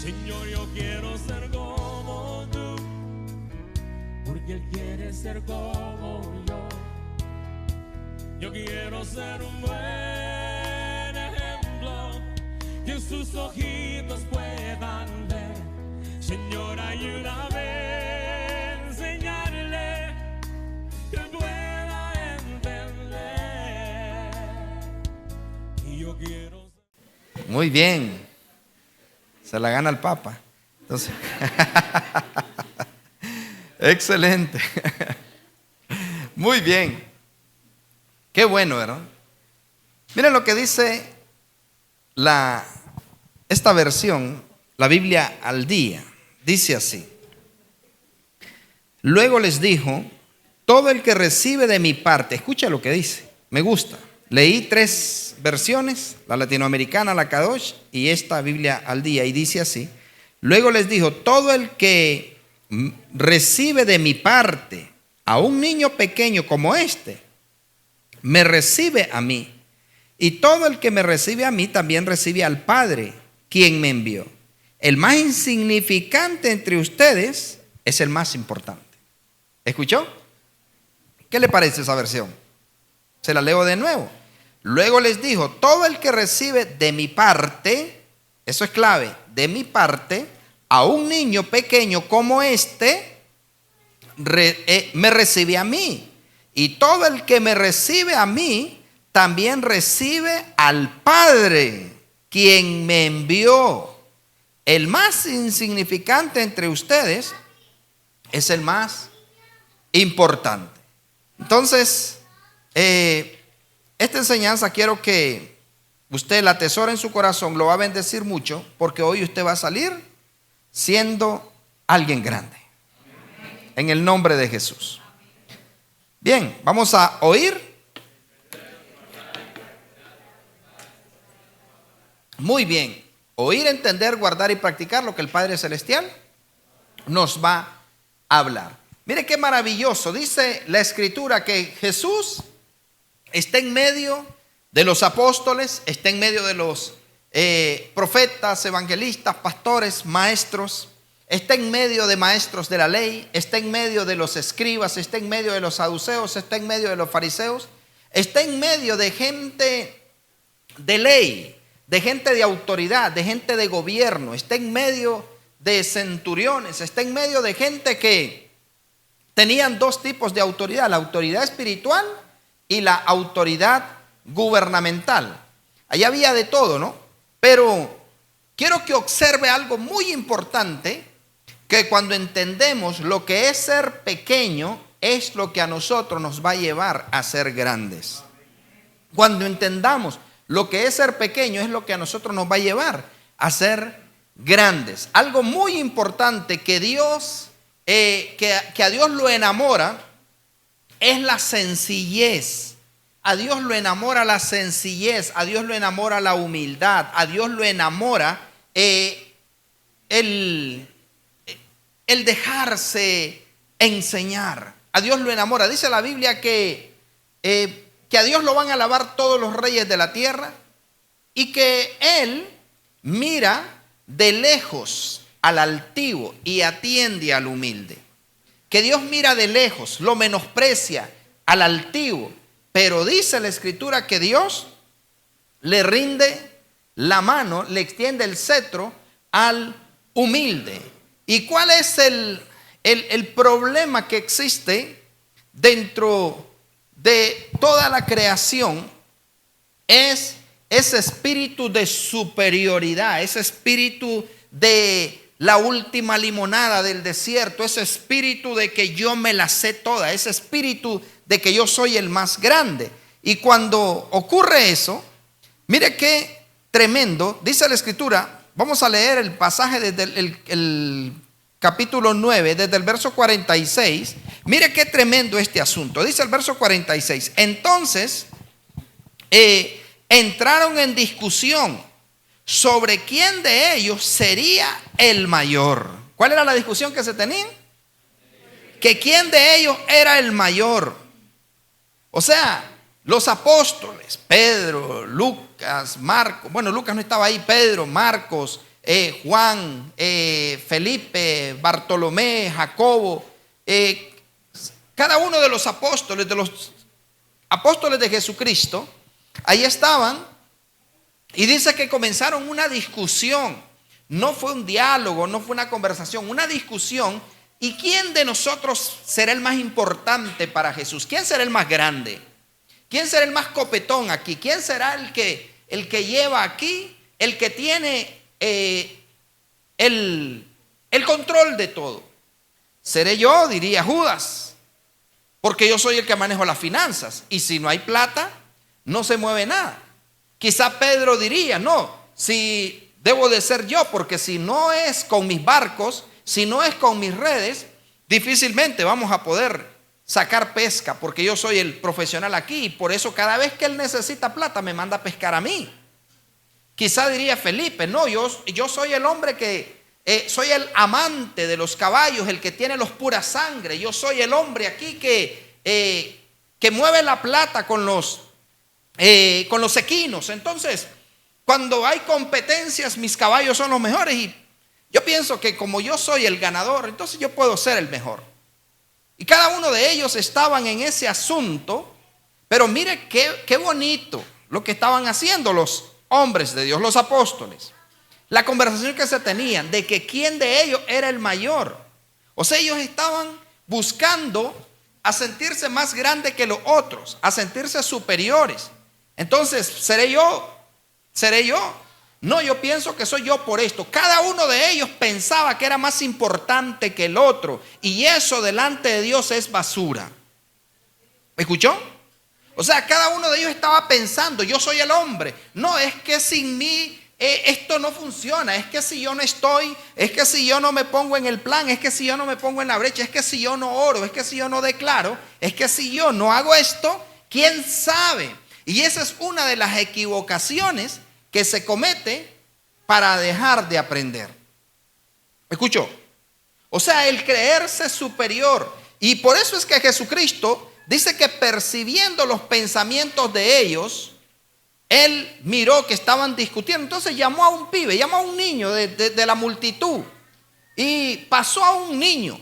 Señor, yo quiero ser como tú, porque Él quiere ser como yo. Yo quiero ser un buen ejemplo, que sus ojitos puedan ver. Señor, ayúdame a enseñarle, que pueda entender. Y yo quiero ser... Muy bien. Se la gana el Papa. Entonces, excelente. Muy bien. Qué bueno, ¿verdad? Miren lo que dice esta versión, la Biblia al día. Dice así: luego les dijo, todo el que recibe de mi parte, escucha lo que dice, me gusta. Leí 3 versiones, la latinoamericana, la Kadosh y esta Biblia al día, y dice así: luego les dijo, todo el que recibe de mi parte a un niño pequeño como este, me recibe a mí. Y todo el que me recibe a mí también recibe al Padre, quien me envió. El más insignificante entre ustedes es el más importante. ¿Escuchó? ¿Qué le parece esa versión? Se la leo de nuevo. Luego les dijo, todo el que recibe de mi parte, eso es clave, de mi parte, a un niño pequeño como este, me recibe a mí. Y todo el que me recibe a mí, también recibe al Padre, quien me envió. El más insignificante entre ustedes es el más importante. Entonces, esta enseñanza quiero que usted la atesore en su corazón, lo va a bendecir mucho, porque hoy usted va a salir siendo alguien grande. En el nombre de Jesús. Bien, vamos a oír. Muy bien. Oír, entender, guardar y practicar lo que el Padre Celestial nos va a hablar. Mire qué maravilloso. Dice la Escritura que Jesús está en medio de los apóstoles, está en medio de los profetas, evangelistas, pastores, maestros. Está en medio de maestros de la ley, está en medio de los escribas, está en medio de los saduceos, está en medio de los fariseos, está en medio de gente de ley, de gente de autoridad, de gente de gobierno, está en medio de centuriones, está en medio de gente que tenían 2 tipos de autoridad, la autoridad espiritual y la autoridad gubernamental. Allá había de todo, ¿no? Pero quiero que observe algo muy importante, que cuando entendemos lo que es ser pequeño, es lo que a nosotros nos va a llevar a ser grandes. Cuando entendamos lo que es ser pequeño, es lo que a nosotros nos va a llevar a ser grandes. Algo muy importante que Dios, que a Dios lo enamora, es la sencillez. A Dios lo enamora la sencillez, a Dios lo enamora la humildad, a Dios lo enamora el dejarse enseñar. A Dios lo enamora. Dice la Biblia que a Dios lo van a alabar todos los reyes de la tierra y que Él mira de lejos al altivo y atiende al humilde. Que Dios mira de lejos, lo menosprecia al altivo, pero dice la Escritura que Dios le rinde la mano, le extiende el cetro al humilde. ¿Y cuál es el problema que existe dentro de toda la creación? Es ese espíritu de superioridad, ese espíritu de la última limonada del desierto, ese espíritu de que yo me la sé toda, ese espíritu de que yo soy el más grande. Y cuando ocurre eso, mire qué tremendo, dice la Escritura. Vamos a leer el pasaje desde el capítulo 9, desde el verso 46. Mire qué tremendo este asunto. Dice el verso 46. Entonces, entraron en discusión sobre quién de ellos sería el mayor. ¿Cuál era la discusión que se tenían? Que quién de ellos era el mayor. O sea, los apóstoles, Pedro, Lucas, Marcos, bueno, Lucas no estaba ahí, Pedro, Marcos, Juan, Felipe, Bartolomé, Jacobo, cada uno de los apóstoles de Jesucristo, ahí estaban, y dice que comenzaron una discusión. No fue un diálogo, no fue una conversación, una discusión. ¿Y quién de nosotros será el más importante para Jesús? ¿Quién será el más grande? ¿Quién será el más copetón aquí? ¿Quién será el que lleva aquí, el que tiene el control de todo? ¿Seré yo? Diría Judas, porque yo soy el que manejo las finanzas, y si no hay plata, no se mueve nada. Quizá Pedro diría, no, si debo de ser yo, porque si no es con mis barcos, si no es con mis redes, difícilmente vamos a poder sacar pesca, porque yo soy el profesional aquí, y por eso cada vez que él necesita plata me manda a pescar a mí. Quizá diría Felipe, no, yo soy el hombre que soy el amante de los caballos, el que tiene los pura sangre. Yo soy el hombre aquí que mueve la plata con los equinos. Entonces, cuando hay competencias, mis caballos son los mejores, y yo pienso que como yo soy el ganador, entonces yo puedo ser el mejor. Y cada uno de ellos estaban en ese asunto, pero mire qué bonito lo que estaban haciendo los hombres de Dios, los apóstoles. La conversación que se tenían de que quién de ellos era el mayor. O sea, ellos estaban buscando a sentirse más grandes que los otros, a sentirse superiores. Entonces, ¿seré yo? ¿Seré yo? No, yo pienso que soy yo por esto. Cada uno de ellos pensaba que era más importante que el otro, y eso delante de Dios es basura. ¿Me escuchó? O sea, cada uno de ellos estaba pensando, yo soy el hombre. No, es que sin mí esto no funciona. Es que si yo no estoy, es que si yo no me pongo en el plan, es que si yo no me pongo en la brecha, es que si yo no oro, es que si yo no declaro, es que si yo no hago esto, ¿quién sabe? Y esa es una de las equivocaciones que se comete para dejar de aprender. ¿Me escuchó? O sea, el creerse superior. Y por eso es que Jesucristo dice que percibiendo los pensamientos de ellos, Él miró que estaban discutiendo. Entonces llamó a un pibe, llamó a un niño de la multitud, y pasó a un niño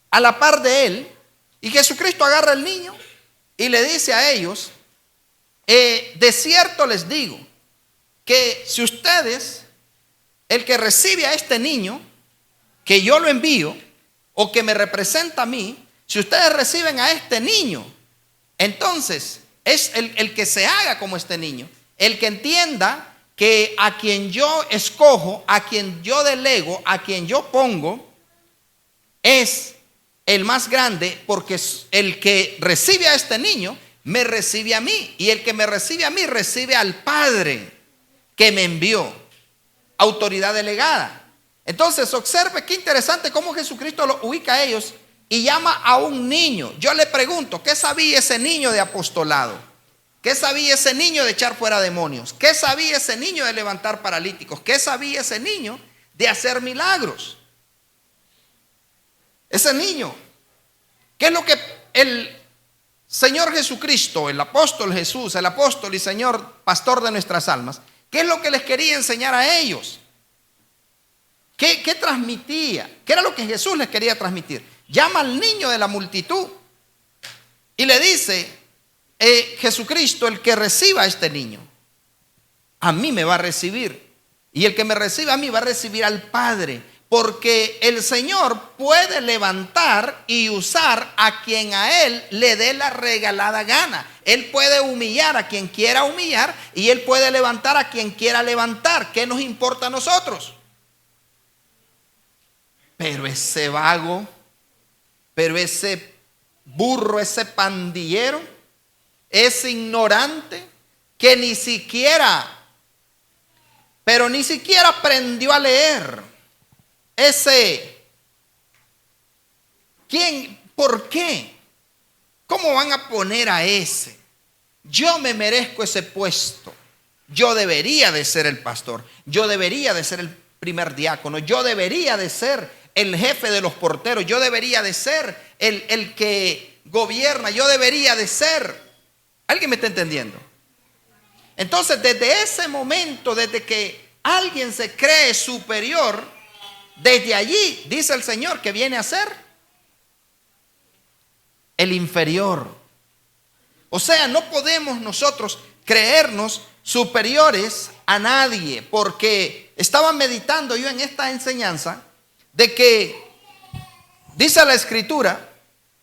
a la par de él. Y Jesucristo agarra al niño y le dice a ellos, de cierto les digo, que si ustedes, el que recibe a este niño, que yo lo envío, o que me representa a mí, si ustedes reciben a este niño, entonces es el que se haga como este niño, el que entienda que a quien yo escojo, a quien yo delego, a quien yo pongo, es el más grande, porque el que recibe a este niño, me recibe a mí, y el que me recibe a mí, recibe al Padre que me envió, autoridad delegada. Entonces observe qué interesante cómo Jesucristo lo ubica a ellos y llama a un niño. Yo le pregunto, ¿qué sabía ese niño de apostolado? ¿Qué sabía ese niño de echar fuera demonios? ¿Qué sabía ese niño de levantar paralíticos? ¿Qué sabía ese niño de hacer milagros? Ese niño, ¿qué es lo que el Señor Jesucristo, el apóstol Jesús, el apóstol y Señor pastor de nuestras almas, qué es lo que les quería enseñar a ellos? ¿Qué transmitía? ¿Qué era lo que Jesús les quería transmitir? Llama al niño de la multitud y le dice, Jesucristo, el que reciba a este niño, a mí me va a recibir. Y el que me reciba a mí va a recibir al Padre. Porque el Señor puede levantar y usar a quien a Él le dé la regalada gana. Él puede humillar a quien quiera humillar, y Él puede levantar a quien quiera levantar. ¿Qué nos importa a nosotros? Pero ese vago, pero ese burro, ese pandillero, ese ignorante que ni siquiera aprendió a leer. ¿Quién? ¿Por qué? ¿Cómo van a poner a ese? Yo me merezco ese puesto. Yo debería de ser el pastor. Yo debería de ser el primer diácono. Yo debería de ser el jefe de los porteros. Yo debería de ser el que gobierna. Yo debería de ser. ¿Alguien me está entendiendo? Entonces, desde ese momento, desde que alguien se cree superior, desde allí dice el Señor que viene a ser el inferior. O sea, no podemos nosotros creernos superiores a nadie, porque estaba meditando yo en esta enseñanza de que dice la Escritura,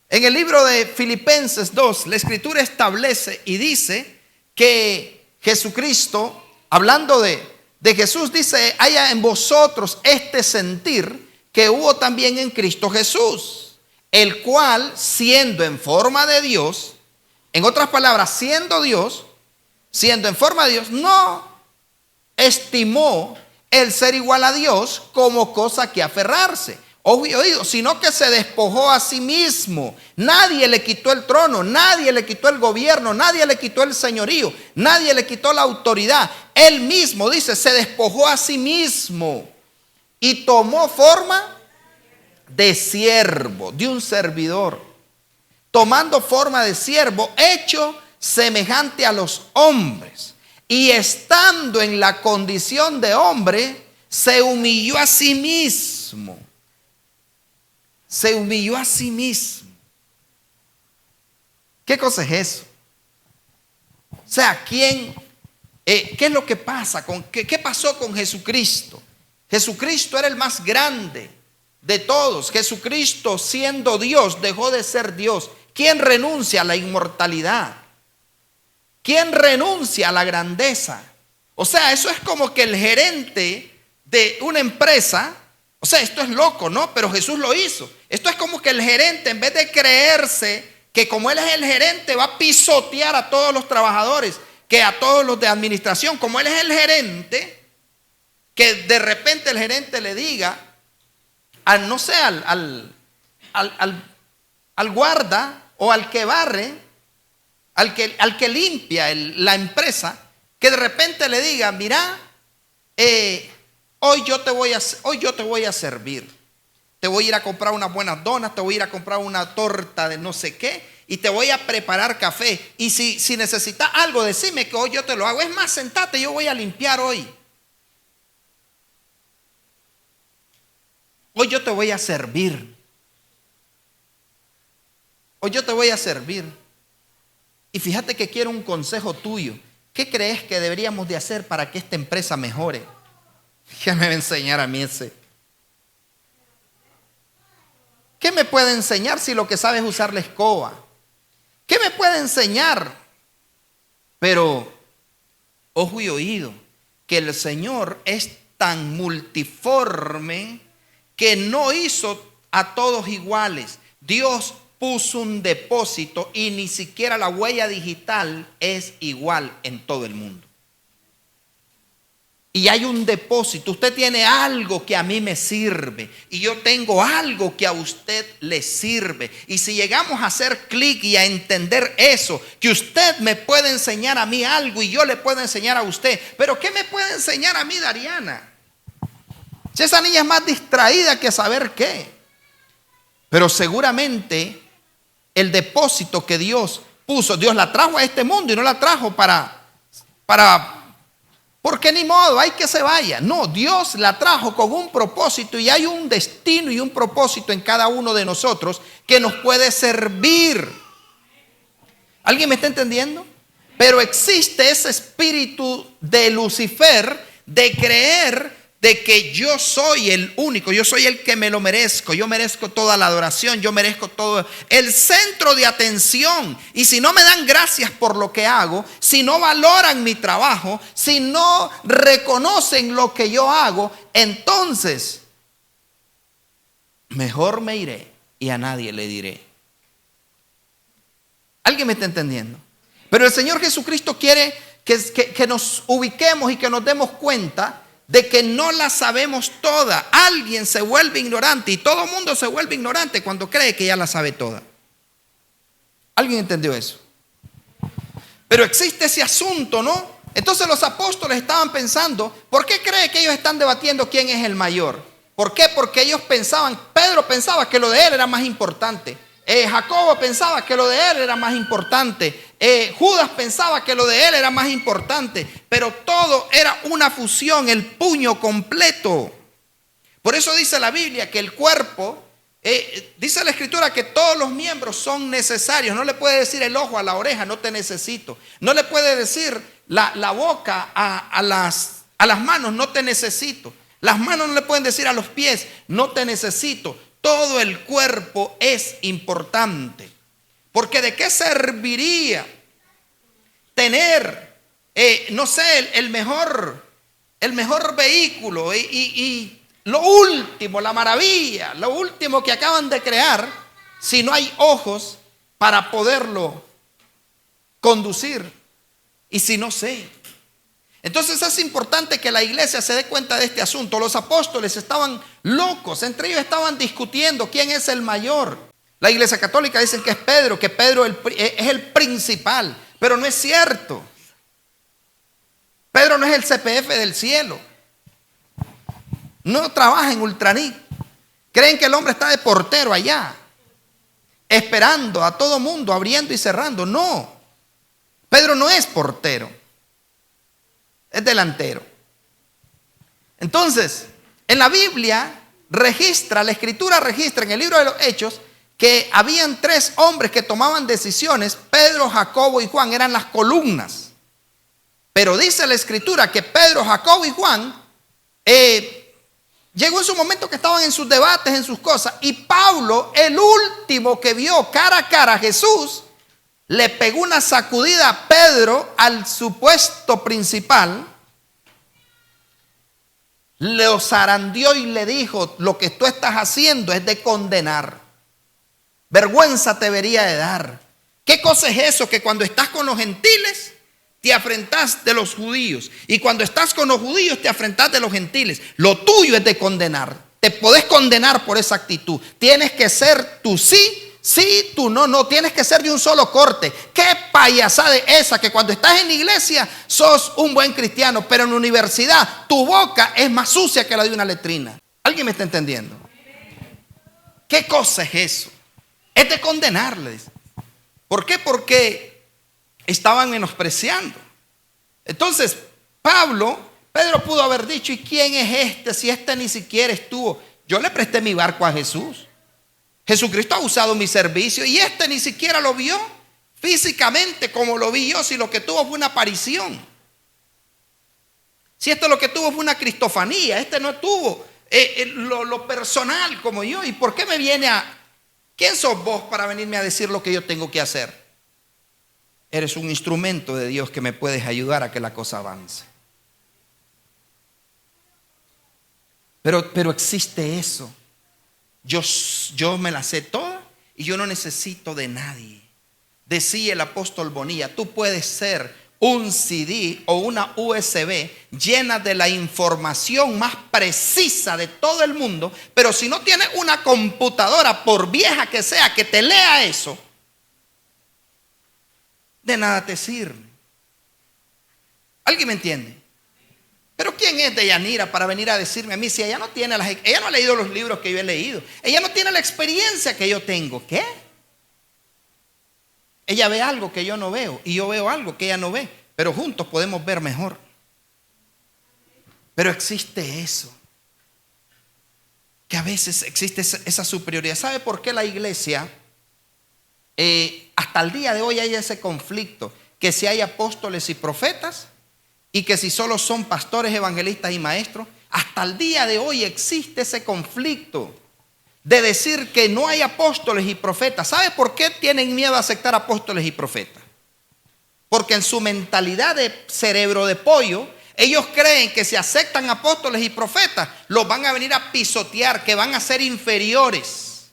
en el libro de Filipenses 2, la Escritura establece y dice que Jesucristo, hablando de Jesús, dice: haya en vosotros este sentir que hubo también en Cristo Jesús, el cual, siendo en forma de Dios, en otras palabras, siendo Dios, siendo en forma de Dios, no estimó el ser igual a Dios como cosa que aferrarse, oído, sino que se despojó a sí mismo. Nadie le quitó el trono, nadie le quitó el gobierno, nadie le quitó el señorío, nadie le quitó la autoridad. Él mismo, dice, se despojó a sí mismo y tomó forma de siervo, de un servidor, tomando forma de siervo, hecho semejante a los hombres, y estando en la condición de hombre, se humilló a sí mismo. Se humilló a sí mismo. ¿Qué cosa es eso? O sea, ¿qué es lo que pasa? ¿Qué pasó con Jesucristo? Jesucristo era el más grande de todos. Jesucristo, siendo Dios, dejó de ser Dios. ¿Quién renuncia a la inmortalidad? ¿Quién renuncia a la grandeza? O sea, eso es como que el gerente de una empresa, o sea, esto es loco, ¿no? Pero Jesús lo hizo. Esto es como que el gerente, en vez de creerse que como él es el gerente, va a pisotear a todos los trabajadores, que a todos los de administración, como él es el gerente, que de repente el gerente le diga, no sé, al guarda o al que barre, al que limpia la empresa, que de repente le diga: mira, hoy yo te voy a servir. Te voy a ir a comprar unas buenas donas, te voy a ir a comprar una torta de no sé qué, y te voy a preparar café. Y si necesitas algo, decime que hoy yo te lo hago. Es más, sentate, yo voy a limpiar hoy. Hoy yo te voy a servir. Hoy yo te voy a servir. Y fíjate que quiero un consejo tuyo. ¿Qué crees que deberíamos de hacer para que esta empresa mejore? ¿Qué me va a enseñar a mí ese? ¿Qué me puede enseñar si lo que sabe es usar la escoba? ¿Qué me puede enseñar? Pero, ojo y oído, que el Señor es tan multiforme que no hizo a todos iguales. Dios puso un depósito y ni siquiera la huella digital es igual en todo el mundo. Y hay un depósito. Usted tiene algo que a mí me sirve y yo tengo algo que a usted le sirve. Y si llegamos a hacer clic y a entender eso, que usted me puede enseñar a mí algo y yo le puedo enseñar a usted. Pero ¿qué me puede enseñar a mí, Dariana? Si esa niña es más distraída que saber qué. Pero seguramente el depósito que Dios puso, Dios la trajo a este mundo y no la trajo porque ni modo, hay que se vaya. No, Dios la trajo con un propósito y hay un destino y un propósito en cada uno de nosotros que nos puede servir. ¿Alguien me está entendiendo? Pero existe ese espíritu de Lucifer de creer de que yo soy el único, yo soy el que me lo merezco, yo merezco toda la adoración, yo merezco todo el centro de atención. Y si no me dan gracias por lo que hago, si no valoran mi trabajo, si no reconocen lo que yo hago, entonces mejor me iré y a nadie le diré. ¿Alguien me está entendiendo? Pero el Señor Jesucristo quiere que nos ubiquemos y que nos demos cuenta de que no la sabemos toda. Alguien se vuelve ignorante y todo el mundo se vuelve ignorante cuando cree que ya la sabe toda. ¿Alguien entendió eso? Pero existe ese asunto, ¿no? Entonces los apóstoles estaban pensando, ¿por qué cree que ellos están debatiendo quién es el mayor? ¿Por qué? Porque ellos pensaban, Pedro pensaba que lo de él era más importante. Jacobo pensaba que lo de él era más importante. Judas pensaba que lo de él era más importante, pero todo era una fusión, el puño completo. Por eso dice la Biblia que el cuerpo, dice la Escritura que todos los miembros son necesarios. No le puede decir el ojo a la oreja, no te necesito. No le puede decir la boca a las manos, no te necesito. Las manos no le pueden decir a los pies, no te necesito. Todo el cuerpo es importante. Porque ¿de qué serviría tener, no sé, el mejor vehículo y lo último, la maravilla, lo último que acaban de crear, si no hay ojos para poderlo conducir? Y si no sé. Entonces es importante que la iglesia se dé cuenta de este asunto. Los apóstoles estaban locos, entre ellos estaban discutiendo quién es el mayor. La iglesia católica dice que es Pedro, que Pedro es el principal, pero no es cierto. Pedro no es el CPF del cielo. No trabaja en Ultraní. Creen que el hombre está de portero allá, esperando a todo mundo, abriendo y cerrando. No, Pedro no es portero, es delantero. Entonces, en la Biblia la Escritura registra en el libro de los Hechos que habían 3 hombres que tomaban decisiones. Pedro, Jacobo y Juan eran las columnas. Pero dice la Escritura que Pedro, Jacobo y Juan llegó en su momento que estaban en sus debates, en sus cosas, y Pablo, el último que vio cara a cara a Jesús, le pegó una sacudida a Pedro, al supuesto principal, lo zarandeó y le dijo: lo que tú estás haciendo es de condenar. Vergüenza te debería de dar. ¿Qué cosa es eso? Que cuando estás con los gentiles te afrentas de los judíos, y cuando estás con los judíos te afrentas de los gentiles. Lo tuyo es de condenar. Te podés condenar por esa actitud. Tienes que ser tú sí, sí, tú no, no. Tienes que ser de un solo corte. ¿Qué payasada es esa? Que cuando estás en la iglesia sos un buen cristiano, pero en la universidad tu boca es más sucia que la de una letrina. ¿Alguien me está entendiendo? ¿Qué cosa es eso? Es de condenarles. ¿Por qué? Porque estaban menospreciando. Entonces, Pedro pudo haber dicho: ¿y quién es este? Si este ni siquiera estuvo. Yo le presté mi barco a Jesús. Jesucristo ha usado mi servicio y este ni siquiera lo vio físicamente como lo vi yo. Si lo que tuvo fue una aparición. Si esto lo que tuvo fue una cristofanía. Este no tuvo lo personal como yo. ¿Y por qué me viene a... ¿Quién sos vos para venirme a decir lo que yo tengo que hacer? Eres un instrumento de Dios que me puedes ayudar a que la cosa avance. Pero existe eso. Yo me la sé toda y yo no necesito de nadie. Decía el apóstol Bonilla: tú puedes ser un CD o una USB llena de la información más precisa de todo el mundo, pero si no tienes una computadora, por vieja que sea, que te lea eso, de nada te sirve. ¿Alguien me entiende? Pero ¿quién es Deyanira para venir a decirme a mí si ella no tiene ella no ha leído los libros que yo he leído? Ella no tiene la experiencia que yo tengo. ¿Qué? Ella ve algo que yo no veo y yo veo algo que ella no ve, pero juntos podemos ver mejor. Pero existe eso, que a veces existe esa superioridad. ¿Sabe por qué la iglesia hasta el día de hoy hay ese conflicto? Que si hay apóstoles y profetas, y que si solo son pastores, evangelistas y maestros. Hasta el día de hoy existe ese conflicto de decir que no hay apóstoles y profetas. ¿Sabe por qué tienen miedo a aceptar apóstoles y profetas? Porque en su mentalidad de cerebro de pollo, ellos creen que si aceptan apóstoles y profetas, los van a venir a pisotear, que van a ser inferiores.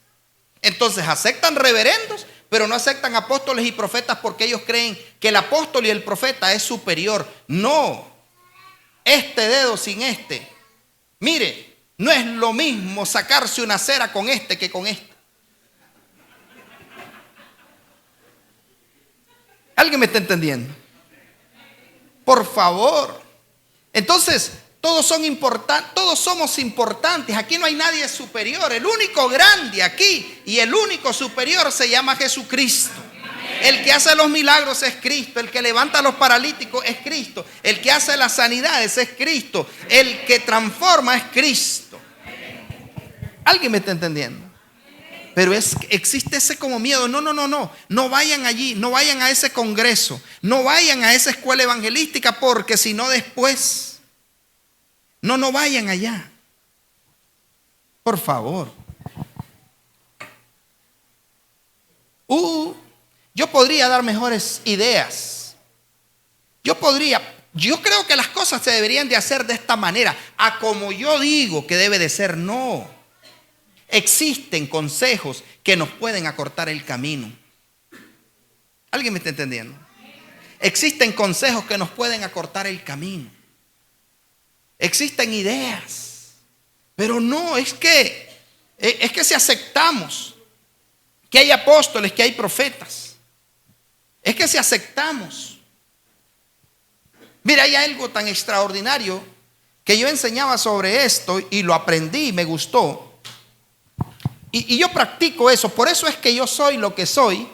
Entonces aceptan reverendos, pero no aceptan apóstoles y profetas porque ellos creen que el apóstol y el profeta es superior. No, este dedo sin este. Mire, no es lo mismo sacarse una cera con este que con este. ¿Alguien me está entendiendo? Por favor. Entonces, todos son importantes, todos somos importantes. Aquí no hay nadie superior. El único grande aquí y el único superior se llama Jesucristo. El que hace los milagros es Cristo. El que levanta a los paralíticos es Cristo. El que hace las sanidades es Cristo. El que transforma es Cristo. ¿Alguien me está entendiendo? Pero existe ese como miedo. No. No vayan allí, no vayan a ese congreso, no vayan a esa escuela evangelística, porque si no después. No vayan allá. Por favor. Yo podría dar mejores ideas. Yo creo que las cosas se deberían de hacer de esta manera, a como yo digo que debe de ser. No. Existen consejos que nos pueden acortar el camino. ¿Alguien me está entendiendo? Existen consejos que nos pueden acortar el camino. Existen ideas. Pero no, es que si aceptamos que hay apóstoles, que hay profetas, es que si aceptamos. Mira, hay algo tan extraordinario que yo enseñaba sobre esto y lo aprendí y me gustó. Y yo practico eso. Por eso es que yo soy lo que soy,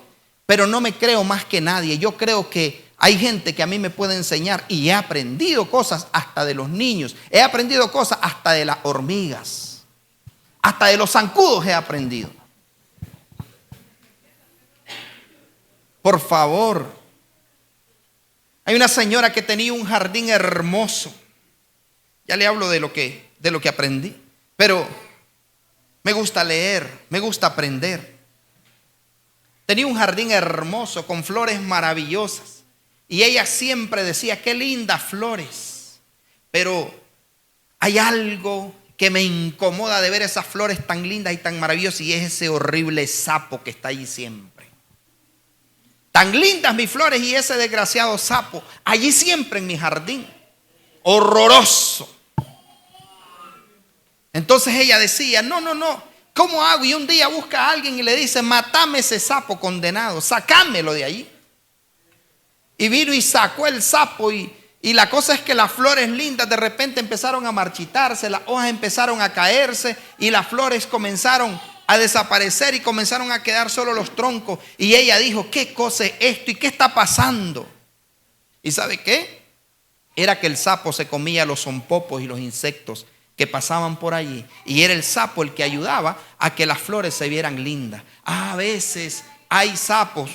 pero no me creo más que nadie. Yo creo que hay gente que a mí me puede enseñar, y he aprendido cosas hasta de los niños. He aprendido cosas hasta de las hormigas. Hasta de los zancudos he aprendido. Por favor. Hay una señora que tenía un jardín hermoso. Ya le hablo de lo que aprendí. Pero me gusta leer, me gusta aprender. Tenía un jardín hermoso con flores maravillosas. Y ella siempre decía, qué lindas flores. Pero hay algo que me incomoda de ver esas flores tan lindas y tan maravillosas, y es ese horrible sapo que está allí siempre. Tan lindas mis flores y ese desgraciado sapo allí siempre en mi jardín. Horroroso. Entonces ella decía, no, ¿cómo hago? Y un día busca a alguien y le dice, matame ese sapo condenado, sacámelo de allí. Y vino y sacó el sapo, y la cosa es que las flores lindas de repente empezaron a marchitarse, las hojas empezaron a caerse y las flores comenzaron a desaparecer y comenzaron a quedar solo los troncos. Y ella dijo, ¿qué cosa es esto? ¿Y qué está pasando? ¿Y sabe qué? Era que el sapo se comía los zompopos y los insectos que pasaban por allí, y era el sapo el que ayudaba a que las flores se vieran lindas. A veces hay sapos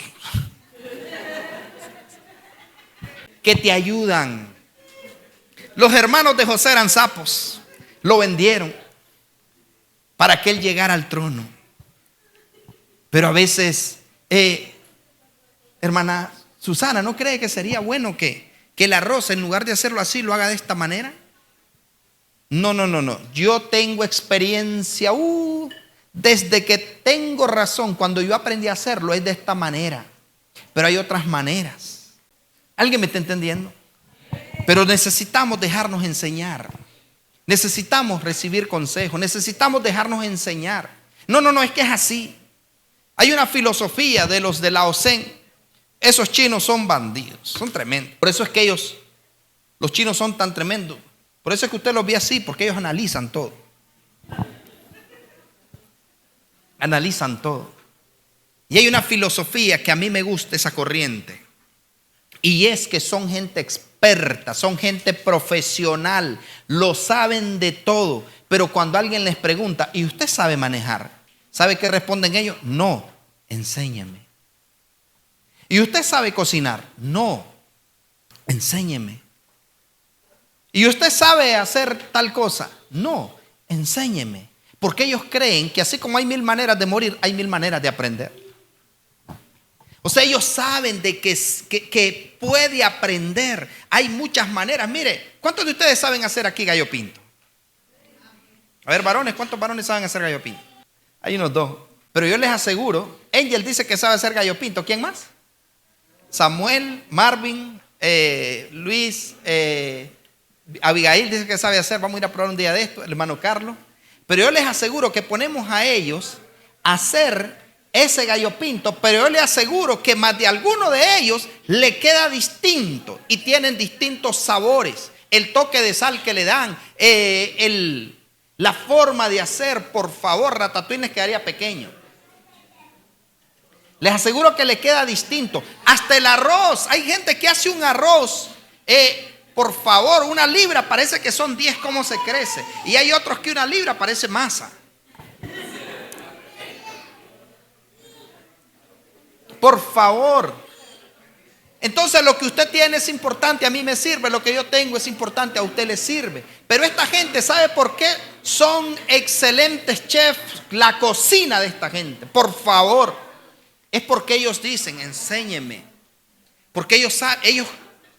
que te ayudan. Los hermanos de José eran sapos, lo vendieron para que él llegara al trono. Pero a veces, hermana Susana, ¿no cree que sería bueno que el arroz, en lugar de hacerlo así, lo haga de esta manera? No. Yo tengo experiencia. Desde que tengo razón, cuando yo aprendí a hacerlo, es de esta manera. Pero hay otras maneras. ¿Alguien me está entendiendo? Pero necesitamos dejarnos enseñar. Necesitamos recibir consejos. Necesitamos dejarnos enseñar. No, es que es así. Hay una filosofía de los de Lao Tse. Esos chinos son bandidos, son tremendos. Por eso es que los chinos son tan tremendos. Por eso es que usted los ve así, porque ellos analizan todo. Analizan todo. Y hay una filosofía que a mí me gusta, esa corriente. Y es que son gente experta, son gente profesional, lo saben de todo. Pero cuando alguien les pregunta, ¿y usted sabe manejar? ¿Sabe qué responden ellos? No, enséñeme. ¿Y usted sabe cocinar? No, enséñeme. ¿Y usted sabe hacer tal cosa? No, enséñeme. Porque ellos creen que así como hay 1000 maneras de morir, hay 1000 maneras de aprender. O sea, ellos saben de que puede aprender. Hay muchas maneras. Mire, ¿cuántos de ustedes saben hacer aquí gallo pinto? A ver, varones, ¿cuántos varones saben hacer gallo pinto? Hay unos 2. Pero yo les aseguro, Angel dice que sabe hacer gallo pinto. ¿Quién más? Samuel, Marvin, Luis, Abigail dice que sabe hacer. Vamos a ir a probar un día de esto. El hermano Carlos. Pero yo les aseguro que ponemos a ellos a hacer ese gallo pinto, pero yo les aseguro que más de alguno de ellos le queda distinto y tienen distintos sabores. El toque de sal que le dan, la forma de hacer, por favor, Ratatouille les quedaría pequeño. Les aseguro que le queda distinto. Hasta el arroz. Hay gente que hace un arroz. Por favor, 1 libra parece que son 10 como se crece. Y hay otros que 1 libra parece masa. Por favor. Entonces lo que usted tiene es importante, a mí me sirve. Lo que yo tengo es importante, a usted le sirve. Pero esta gente, ¿sabe por qué? Son excelentes chefs. La cocina de esta gente, por favor, es porque ellos dicen, enséñeme. Porque ellos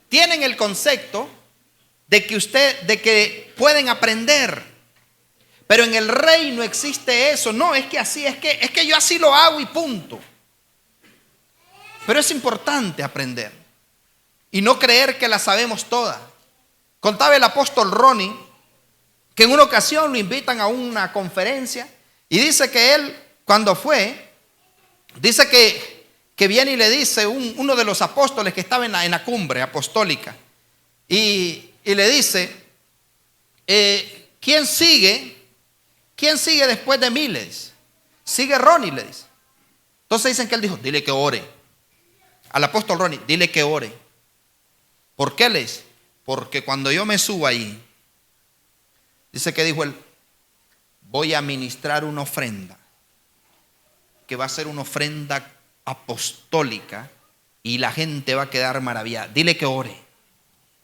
tienen el concepto de que pueden aprender. Pero en el reino existe eso. No, es que así, es que yo así lo hago y punto. Pero es importante aprender y no creer que la sabemos todas. Contaba el apóstol Ronnie que en una ocasión lo invitan a una conferencia y dice que él, cuando fue, dice que viene y le dice uno de los apóstoles que estaba en la cumbre apostólica y le dice, ¿quién sigue después de mí? Le dice. Sigue Ronnie, le dice. Entonces dicen que él dijo, dile que ore. Al apóstol Ronnie, dile que ore. ¿Por qué? Le dice, porque cuando yo me subo ahí, dice que dijo él, voy a ministrar una ofrenda, que va a ser una ofrenda apostólica y la gente va a quedar maravillada. Dile que ore.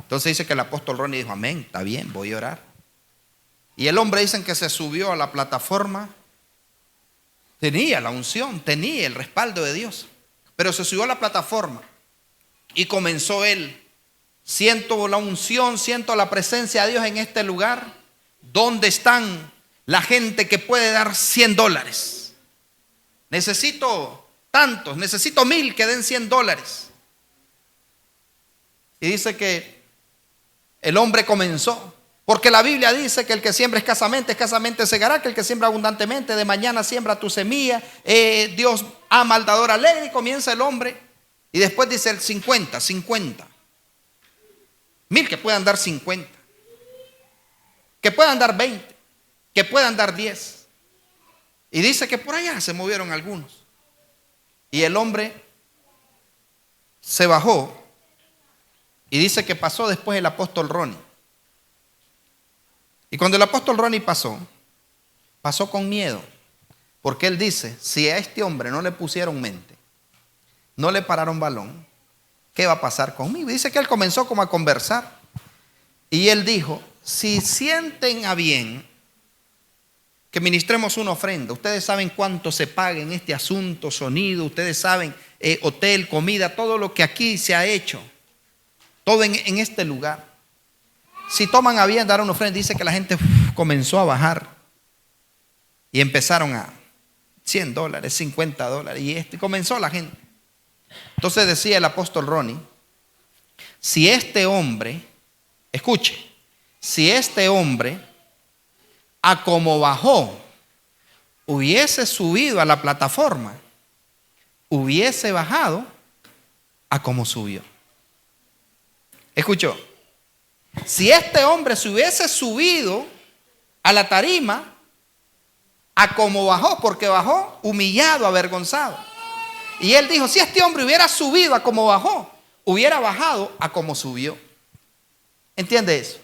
Entonces dice que el apóstol Ronnie dijo, amén, está bien, voy a orar. Y el hombre dicen que se subió a la plataforma, tenía la unción, tenía el respaldo de Dios. Pero se subió a la plataforma y comenzó él. Siento la unción, siento la presencia de Dios en este lugar. ¿Dónde están la gente que puede dar $100? Necesito tantos, necesito 1000 que den $100. Y dice que el hombre comenzó. Porque la Biblia dice que el que siembra escasamente segará, que el que siembra abundantemente, de mañana siembra tu semilla. Dios ama al dador alegre, y comienza el hombre. Y después dice el 50. 1000 que puedan dar 50. Que puedan dar 20. Que puedan dar 10. Y dice que por allá se movieron algunos. Y el hombre se bajó. Y dice que pasó después el apóstol Ronnie. Y cuando el apóstol Ronnie pasó con miedo, porque él dice, si a este hombre no le pusieron mente, no le pararon balón, ¿qué va a pasar conmigo? Y dice que él comenzó como a conversar y él dijo, si sienten a bien que ministremos una ofrenda, ustedes saben cuánto se paga en este asunto, sonido, ustedes saben, hotel, comida, todo lo que aquí se ha hecho, todo en este lugar. Si toman a bien dar una ofrenda, dice que la gente comenzó a bajar y empezaron a $100, $50 y comenzó la gente. Entonces decía el apóstol Ronnie, si este hombre, escuche, si este hombre a como bajó hubiese subido a la plataforma, hubiese bajado a como subió. ¿Escuchó? Si este hombre se hubiese subido a la tarima a como bajó, porque bajó humillado, avergonzado. Y él dijo, si este hombre hubiera subido a como bajó, hubiera bajado a como subió. ¿Entiende eso?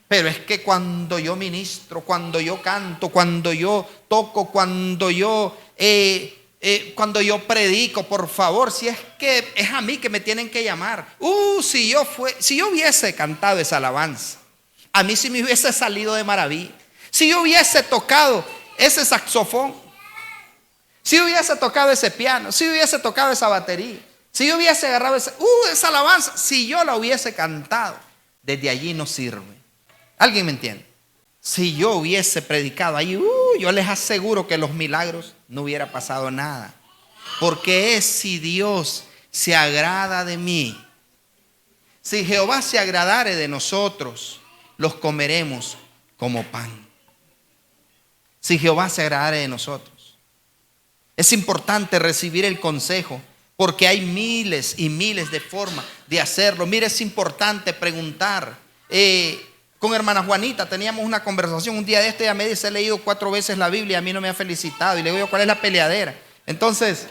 Pero es que cuando yo ministro, cuando yo canto, cuando yo toco, cuando yo predico, por favor, si es que es a mí que me tienen que llamar. Si yo hubiese cantado esa alabanza, a mí sí me hubiese salido de maravilla. Si yo hubiese tocado ese saxofón, si yo hubiese tocado ese piano, si yo hubiese tocado esa batería, si yo hubiese agarrado esa alabanza, si yo la hubiese cantado, desde allí no sirve. ¿Alguien me entiende? Si yo hubiese predicado ahí, yo les aseguro que los milagros no hubiera pasado nada. Porque es si Dios se agrada de mí. Si Jehová se agradare de nosotros, los comeremos como pan. Si Jehová se agradare de nosotros. Es importante recibir el consejo, porque hay miles y miles de formas de hacerlo. Mire, es importante preguntar. Con hermana Juanita teníamos una conversación un día de ella me dice, he leído 4 veces la Biblia y a mí no me ha felicitado. Y le digo, ¿cuál es la peleadera? Entonces,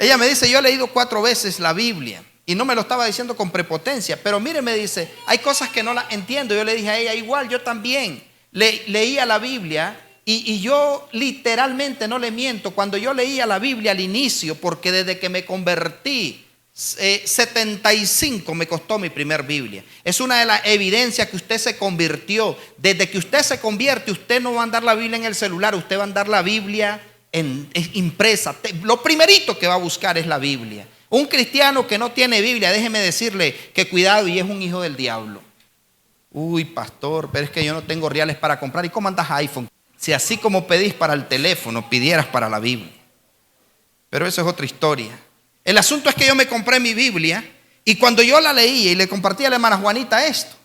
Ella me dice, yo he leído 4 veces la Biblia. Y no me lo estaba diciendo con prepotencia. Pero mire, me dice, hay cosas que no las entiendo. Yo le dije a ella, igual yo también leía la Biblia. Y yo literalmente, no le miento, cuando yo leía la Biblia al inicio, porque desde que me convertí, 75 me costó mi primer Biblia. Es una de las evidencias que usted se convirtió. Desde que usted se convierte, usted no va a andar la Biblia en el celular, usted va a andar la Biblia impresa. Lo primerito que va a buscar es la Biblia. Un cristiano que no tiene Biblia, déjeme decirle que cuidado, y es un hijo del diablo. Uy, pastor, pero es que yo no tengo reales para comprar. ¿Y cómo andas iPhone? Si así como pedís para el teléfono, pidieras para la Biblia. Pero eso es otra historia. El asunto es que yo me compré mi Biblia y cuando yo la leía, y le compartí a la hermana Juanita esto,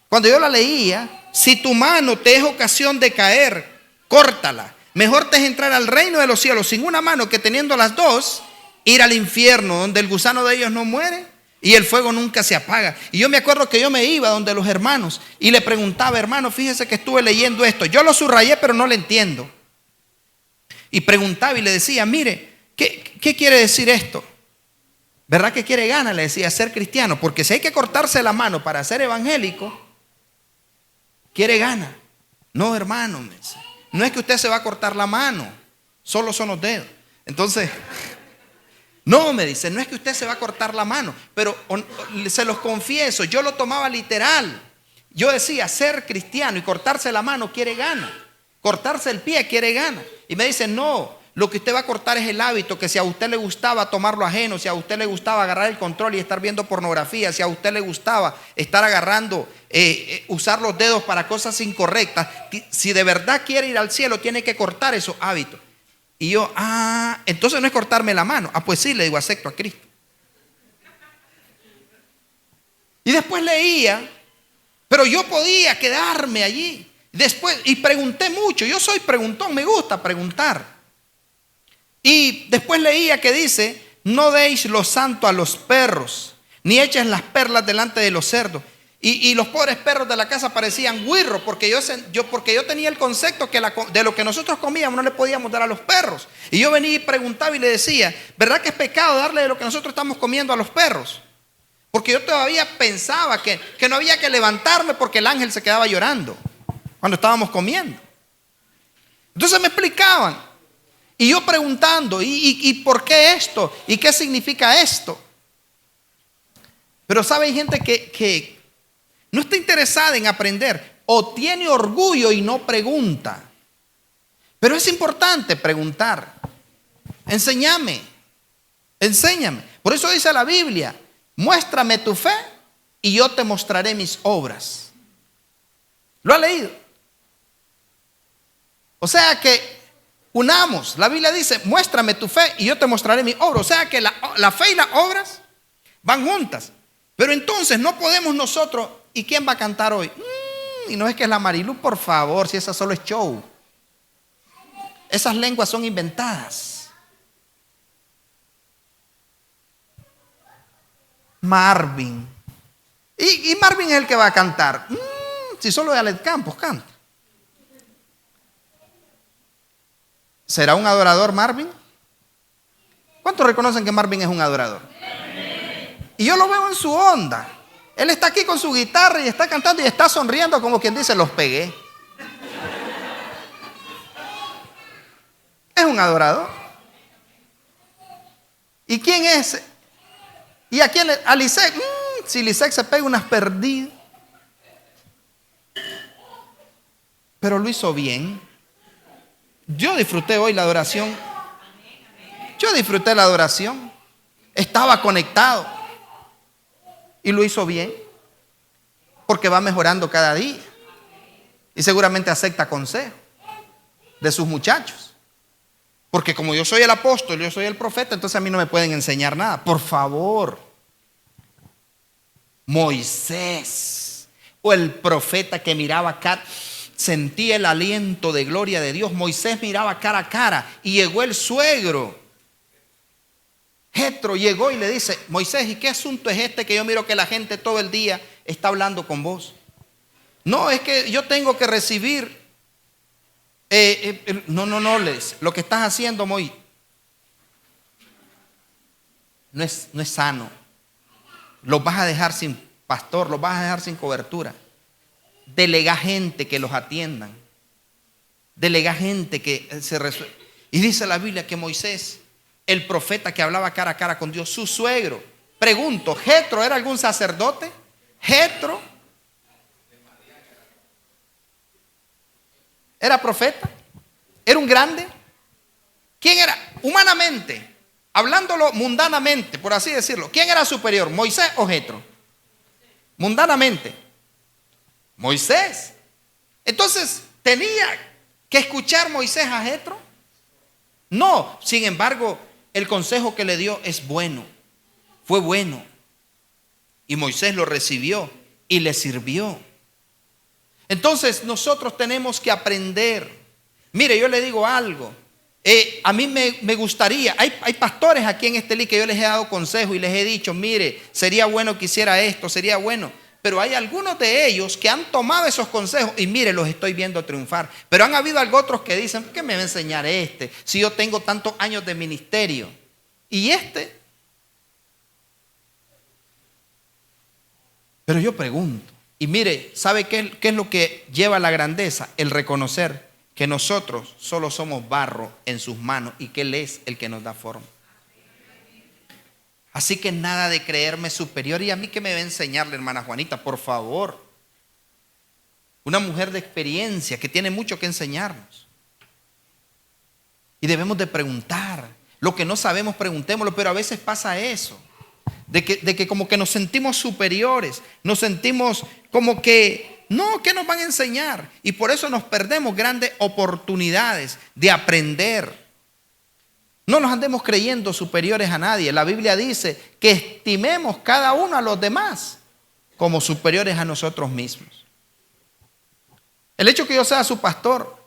cuando yo la leía, si tu mano te es ocasión de caer, córtala. Mejor te es entrar al reino de los cielos sin una mano que teniendo las dos, ir al infierno donde el gusano de ellos no muere y el fuego nunca se apaga. Y yo me acuerdo que yo me iba donde los hermanos y le preguntaba, hermano, fíjese que estuve leyendo esto. Yo lo subrayé pero no le entiendo. Y preguntaba y le decía, mire, ¿qué quiere decir esto? ¿Verdad que quiere ganas? Le decía, ser cristiano. Porque si hay que cortarse la mano para ser evangélico, quiere ganas. No, hermano, me dice, no es que usted se va a cortar la mano, solo son los dedos. Entonces, no, me dice, no es que usted se va a cortar la mano, pero se los confieso, yo lo tomaba literal. Yo decía, ser cristiano y cortarse la mano quiere ganas, cortarse el pie quiere ganas. Y me dice, no, lo que usted va a cortar es el hábito, que si a usted le gustaba tomar lo ajeno, si a usted le gustaba agarrar el control y estar viendo pornografía, si a usted le gustaba estar agarrando, usar los dedos para cosas incorrectas, si de verdad quiere ir al cielo, tiene que cortar esos hábitos. Y yo, entonces no es cortarme la mano. Pues sí, le digo, acepto a Cristo. Y después leía, pero yo podía quedarme allí. Después, y pregunté mucho, yo soy preguntón, me gusta preguntar. Y después leía que dice, no deis lo santo a los perros, ni eches las perlas delante de los cerdos. Y los pobres perros de la casa parecían guirros, porque yo tenía el concepto que de lo que nosotros comíamos no le podíamos dar a los perros. Y yo venía y preguntaba y le decía, ¿verdad que es pecado darle de lo que nosotros estamos comiendo a los perros? Porque yo todavía pensaba que no había que levantarme porque el ángel se quedaba llorando cuando estábamos comiendo. Entonces me explicaban. Y yo preguntando, ¿y por qué esto? ¿Y qué significa esto? Pero sabe, hay gente que no está interesada en aprender o tiene orgullo y no pregunta. Pero es importante preguntar. Enséñame. Por eso dice la Biblia, muéstrame tu fe y yo te mostraré mis obras. ¿Lo ha leído? O sea que unamos, la Biblia dice, muéstrame tu fe y yo te mostraré mi obra. O sea que la fe y las obras van juntas. Pero entonces no podemos nosotros, ¿y quién va a cantar hoy? Y no es que es la Marilu, por favor, si esa solo es show. Esas lenguas son inventadas. Marvin. Y Marvin es el que va a cantar. Si solo de Alet Campos canta. ¿Será un adorador Marvin? ¿Cuántos reconocen que Marvin es un adorador? Y yo lo veo en su onda. Él está aquí con su guitarra y está cantando y está sonriendo como quien dice, los pegué. Es un adorador. ¿Y quién es? ¿Y a quién? A Lisek. Si Lisek se pega unas perdidas. Pero lo hizo bien. Yo disfruté hoy la adoración. Yo disfruté la adoración. Estaba conectado. Y lo hizo bien. Porque va mejorando cada día. Y seguramente acepta consejo de sus muchachos. Porque como yo soy el apóstol, yo soy el profeta, entonces a mí no me pueden enseñar nada. Por favor. Moisés, o el profeta que miraba acá, sentía el aliento de gloria de Dios. Moisés miraba cara a cara y llegó el suegro. Jetro llegó y le dice, Moisés, ¿y qué asunto es este que yo miro que la gente todo el día está hablando con vos? No, es que yo tengo que recibir. No, lo que estás haciendo, Moisés. no es sano. Los vas a dejar sin pastor, los vas a dejar sin cobertura. Delega gente que los atiendan. Delega gente que se resuelva. Y dice la Biblia que Moisés, el profeta que hablaba cara a cara con Dios, su suegro, pregunto, ¿Jetro era algún sacerdote? ¿Jetro era profeta? ¿Era un grande? ¿Quién era? Humanamente, hablándolo mundanamente, por así decirlo, ¿quién era superior, Moisés o Jetro? Mundanamente, Moisés. Entonces, ¿tenía que escuchar Moisés a Jetro? No, sin embargo, el consejo que le dio es bueno, fue bueno. Y Moisés lo recibió y le sirvió. Entonces nosotros tenemos que aprender. Mire, yo le digo algo. A mí me gustaría, hay pastores aquí en Estelí que yo les he dado consejo y les he dicho, mire, sería bueno que hiciera esto, sería bueno. Pero hay algunos de ellos que han tomado esos consejos y mire, los estoy viendo triunfar. Pero han habido otros que dicen, ¿qué me va a enseñar si yo tengo tantos años de ministerio? Y Pero yo pregunto, y mire, ¿sabe qué es lo que lleva a la grandeza? El reconocer que nosotros solo somos barro en sus manos y que Él es el que nos da forma. Así que nada de creerme superior. ¿Y a mí qué me va a enseñar la hermana Juanita? Por favor. Una mujer de experiencia que tiene mucho que enseñarnos. Y debemos de preguntar. Lo que no sabemos, preguntémoslo. Pero a veces pasa eso. De que como que nos sentimos superiores. Nos sentimos como que, no, ¿qué nos van a enseñar? Y por eso nos perdemos grandes oportunidades de aprender. No nos andemos creyendo superiores a nadie. La Biblia dice que estimemos cada uno a los demás como superiores a nosotros mismos. El hecho que yo sea su pastor,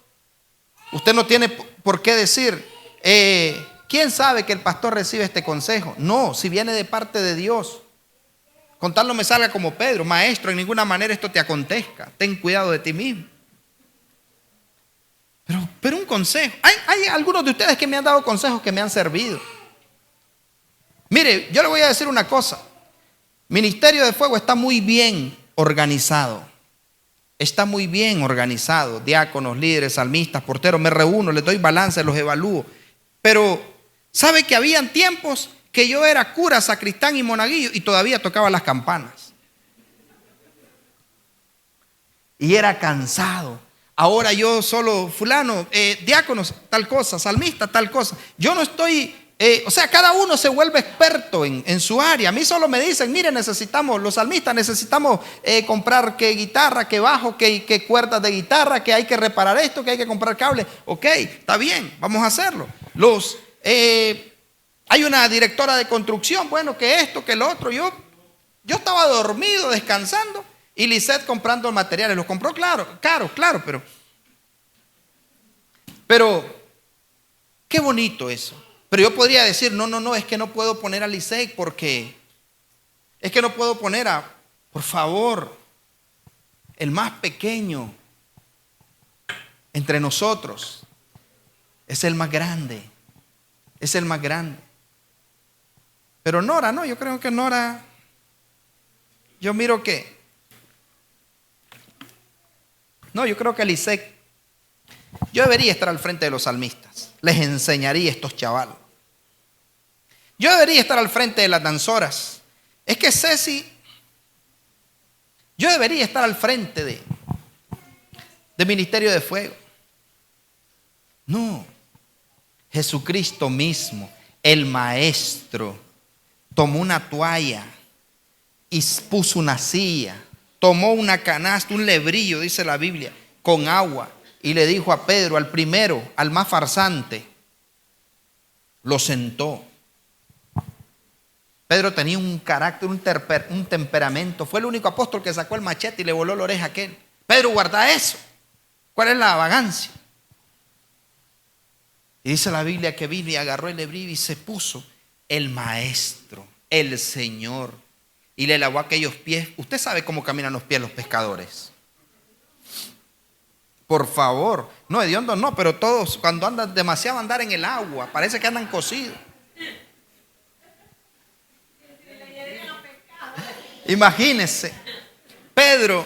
usted no tiene por qué decir, ¿quién sabe que el pastor recibe este consejo? No, si viene de parte de Dios. Con tal no me salga como Pedro, maestro, en ninguna manera esto te acontezca. Ten cuidado de ti mismo. Pero un consejo. Hay algunos de ustedes que me han dado consejos que me han servido. Mire, yo le voy a decir una cosa. Ministerio de Fuego está muy bien organizado. Está muy bien organizado. Diáconos, líderes, salmistas, porteros. Me reúno, les doy balance, los evalúo. Pero, ¿sabe que habían tiempos que yo era cura, sacristán y monaguillo y todavía tocaba las campanas? Y era cansado. Ahora yo solo fulano, diáconos, tal cosa, salmista, tal cosa. Yo no estoy, cada uno se vuelve experto en su área. A mí solo me dicen, mire, necesitamos, los salmistas necesitamos comprar qué guitarra, qué bajo, qué cuerdas de guitarra, que hay que reparar esto, que hay que comprar cable. Ok, está bien, vamos a hacerlo. Hay una directora de construcción, bueno, que esto, que lo otro. Yo estaba dormido, descansando. Y Lisette comprando materiales, los compró claro, pero qué bonito eso. Pero yo podría decir, no, es que no puedo poner a Lisette porque es que no puedo poner por favor, el más pequeño entre nosotros es el más grande, Pero Nora, no, yo creo que Nora, yo miro que no, yo creo que Lisette, yo debería estar al frente de los salmistas. Les enseñaría a estos chavalos. Yo debería estar al frente de las danzoras. Es que Ceci, yo debería estar al frente de Ministerio de Fuego. No, Jesucristo mismo, el Maestro, tomó una toalla y puso una silla. Tomó una canasta, un lebrillo, dice la Biblia, con agua. Y le dijo a Pedro, al primero, al más farsante, lo sentó. Pedro tenía un carácter, un temperamento. Fue el único apóstol que sacó el machete y le voló la oreja a aquel. Pedro, guarda eso. ¿Cuál es la vagancia? Y dice la Biblia que vino y agarró el lebrillo y se puso el Maestro, el Señor. Y le lavó aquellos pies. Usted sabe cómo caminan los pies los pescadores. Por favor. No, hediondos no, pero todos cuando andan demasiado andar en el agua, parece que andan cocidos. Imagínense, Pedro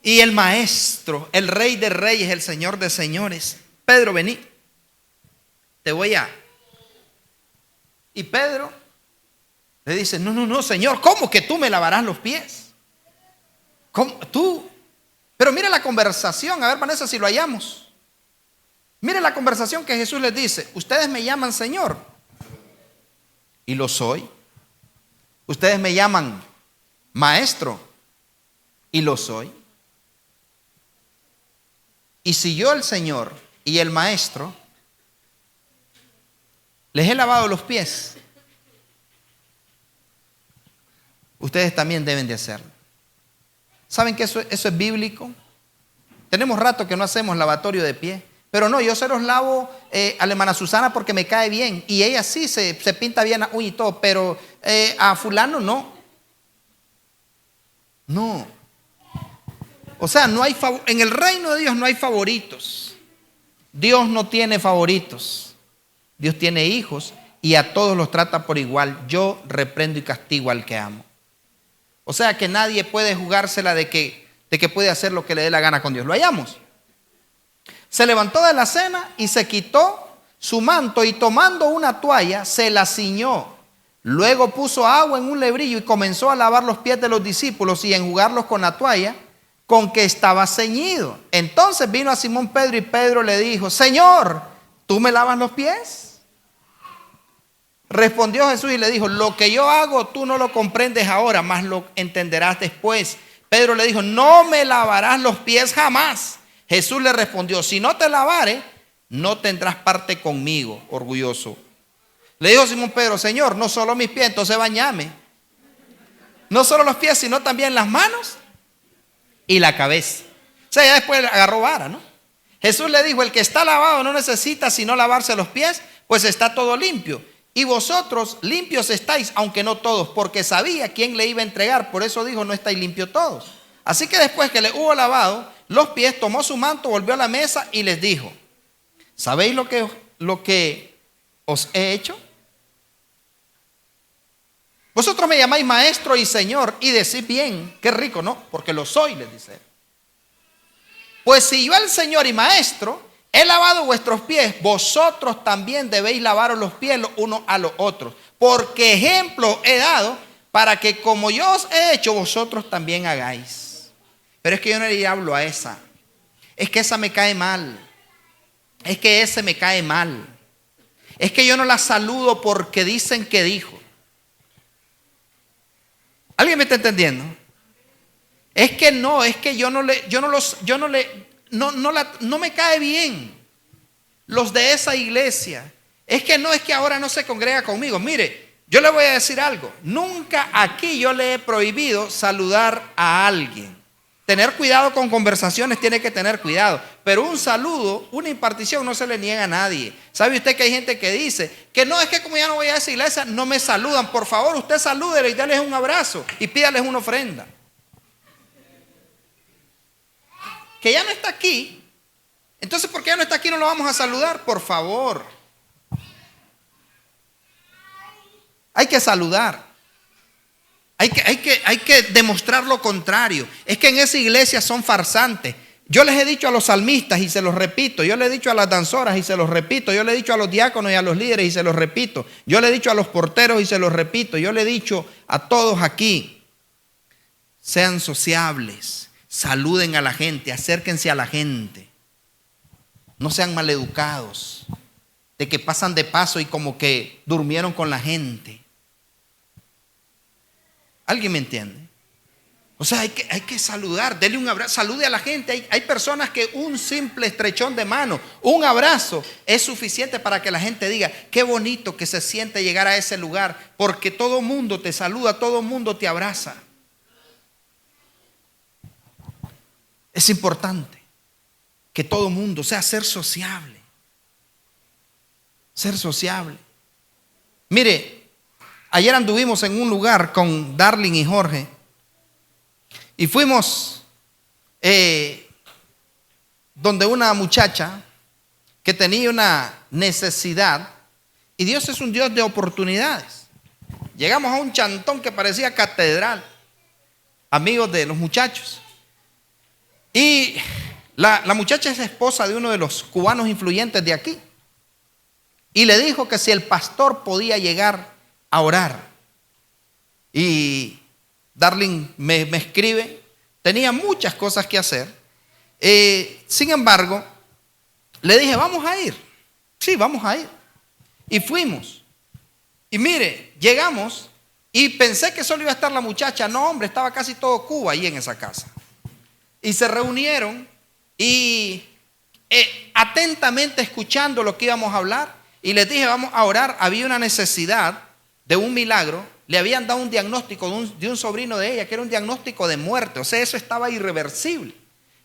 y el maestro, el rey de reyes, el señor de señores. Pedro, vení, te voy a... Y Pedro le dice, no, Señor, ¿cómo que tú me lavarás los pies? ¿Cómo? Tú. Pero mira la conversación, a ver, Vanessa, si lo hallamos. Mire la conversación que Jesús les dice. Ustedes me llaman Señor, y lo soy. Ustedes me llaman Maestro, y lo soy. Y si yo, el Señor y el Maestro, les he lavado los pies, ustedes también deben de hacerlo. ¿Saben que eso es bíblico? Tenemos rato que no hacemos lavatorio de pies. Pero no, yo se los lavo a la hermana Susana porque me cae bien. Y ella sí se pinta bien y todo. Pero a fulano no. No. O sea, no hay en el reino de Dios no hay favoritos. Dios no tiene favoritos. Dios tiene hijos y a todos los trata por igual. Yo reprendo y castigo al que amo. O sea que nadie puede jugársela de que puede hacer lo que le dé la gana con Dios. ¿Lo hallamos? Se levantó de la cena y se quitó su manto y tomando una toalla se la ciñó. Luego puso agua en un lebrillo y comenzó a lavar los pies de los discípulos y a enjugarlos con la toalla con que estaba ceñido. Entonces vino a Simón Pedro y Pedro le dijo, Señor, ¿tú me lavas los pies? Respondió Jesús y le dijo, lo que yo hago tú no lo comprendes ahora, mas lo entenderás después. Pedro le dijo, no me lavarás los pies jamás. Jesús le respondió, si no te lavare, no tendrás parte conmigo, orgulloso. Le dijo Simón Pedro, Señor, no solo mis pies, entonces bañame. No solo los pies, sino también las manos y la cabeza. O sea, ya después agarró vara, ¿no? Jesús le dijo, el que está lavado no necesita sino lavarse los pies, pues está todo limpio. Y vosotros limpios estáis, aunque no todos, porque sabía quién le iba a entregar. Por eso dijo, no estáis limpios todos. Así que después que le hubo lavado los pies, tomó su manto, volvió a la mesa y les dijo, ¿sabéis lo que os he hecho? Vosotros me llamáis maestro y señor y decís bien, qué rico, ¿no? Porque lo soy, les dice. Pues si yo el señor y maestro he lavado vuestros pies, vosotros también debéis lavaros los pies los unos a los otros. Porque ejemplo he dado para que como yo os he hecho, vosotros también hagáis. Pero es que yo no le hablo a esa. Es que esa me cae mal. Es que ese me cae mal. Es que yo no la saludo porque dicen que dijo. ¿Alguien me está entendiendo? Es que no me cae bien los de esa iglesia. Es que ahora no se congrega conmigo. Mire, yo le voy a decir algo. Nunca aquí yo le he prohibido saludar a alguien. Tener cuidado con conversaciones, tiene que tener cuidado. Pero un saludo, una impartición no se le niega a nadie. ¿Sabe usted que hay gente que dice que no, es que como ya no voy a esa iglesia, no me saludan? Por favor, usted salúdele y dale un abrazo y pídales una ofrenda. Que ya no está aquí. Entonces, ¿por qué ya no está aquí? No lo vamos a saludar, por favor. Hay que saludar. Hay que demostrar lo contrario. Es que en esa iglesia son farsantes. Yo les he dicho a los salmistas y se los repito. Yo le he dicho a las danzoras y se los repito. Yo le he dicho a los diáconos y a los líderes y se los repito. Yo le he dicho a los porteros y se los repito. Yo le he dicho a todos aquí, sean sociables, saluden a la gente, acérquense a la gente. No sean maleducados, de que pasan de paso y como que durmieron con la gente. ¿Alguien me entiende? O sea, hay que saludar, denle un abrazo, salude a la gente. Hay personas que un simple estrechón de mano, un abrazo es suficiente para que la gente diga, qué bonito que se siente llegar a ese lugar, porque todo mundo te saluda, todo mundo te abraza. Es importante que todo mundo, o sea, ser sociable. Ser sociable. Mire, ayer anduvimos en un lugar con Darling y Jorge y fuimos donde una muchacha que tenía una necesidad, y Dios es un Dios de oportunidades. Llegamos a un chantón que parecía catedral. amigos de los muchachos. Y la muchacha es esposa de uno de los cubanos influyentes de aquí. Y le dijo que si el pastor podía llegar a orar. Y Darling me escribe, tenía muchas cosas que hacer. Sin embargo, le dije, vamos a ir. Sí, vamos a ir. Y fuimos. Y mire, llegamos y pensé que solo iba a estar la muchacha. No, hombre, estaba casi todo Cuba ahí en esa casa. Y se reunieron y atentamente escuchando lo que íbamos a hablar. Y les dije, vamos a orar. Había una necesidad de un milagro. Le habían dado un diagnóstico de un sobrino de ella, que era un diagnóstico de muerte. O sea, eso estaba irreversible.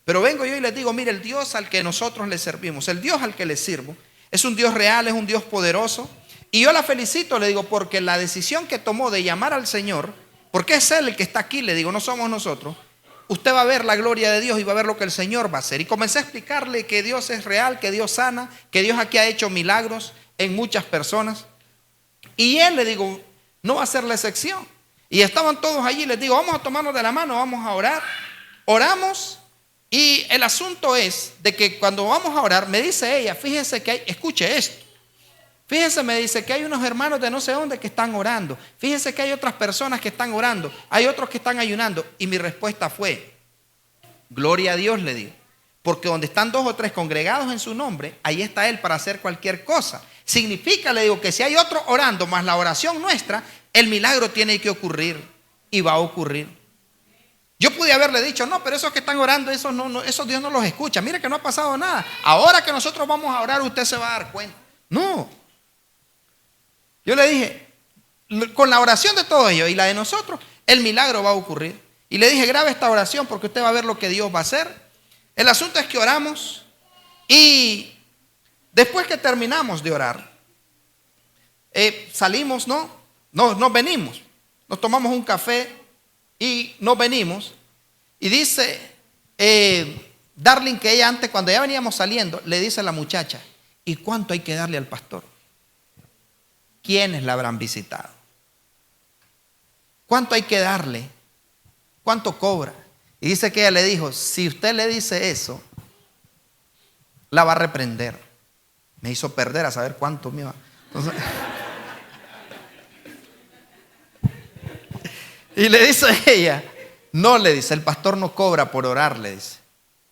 Pero vengo yo y les digo, mire, el Dios al que nosotros le servimos, el Dios al que le sirvo, es un Dios real, es un Dios poderoso. Y yo la felicito, le digo, porque la decisión que tomó de llamar al Señor, porque es Él el que está aquí, le digo, no somos nosotros. Usted va a ver la gloria de Dios y va a ver lo que el Señor va a hacer. Y comencé a explicarle que Dios es real, que Dios sana, que Dios aquí ha hecho milagros en muchas personas. Y él, le digo, no va a ser la excepción. Y estaban todos allí, les digo, vamos a tomarnos de la mano, vamos a orar. Oramos y el asunto es de que cuando vamos a orar, me dice ella, fíjese que hay, escuche esto. Fíjese, me dice que hay unos hermanos de no sé dónde que están orando. Fíjese que hay otras personas que están orando. Hay otros que están ayunando. Y mi respuesta fue, gloria a Dios, le digo. Porque donde están 2 o 3 congregados en su nombre, ahí está Él para hacer cualquier cosa. Significa, le digo, que si hay otro orando más la oración nuestra, el milagro tiene que ocurrir y va a ocurrir. Yo pude haberle dicho, no, pero esos que están orando, esos Dios no los escucha. Mire que no ha pasado nada. Ahora que nosotros vamos a orar, usted se va a dar cuenta. No. Yo le dije, con la oración de todos ellos y la de nosotros, el milagro va a ocurrir. Y le dije, grabe esta oración porque usted va a ver lo que Dios va a hacer. El asunto es que oramos y después que terminamos de orar, salimos, nos venimos, nos tomamos un café y nos venimos. Y dice Darling que ella antes, cuando ya veníamos saliendo, le dice a la muchacha, ¿y cuánto hay que darle al pastor? ¿Quiénes la habrán visitado? ¿Cuánto hay que darle? ¿Cuánto cobra? Y dice que ella le dijo, si usted le dice eso, la va a reprender. Me hizo perder a saber cuánto me iba. Entonces, y le dice ella, no, le dice, el pastor no cobra por orar, le dice.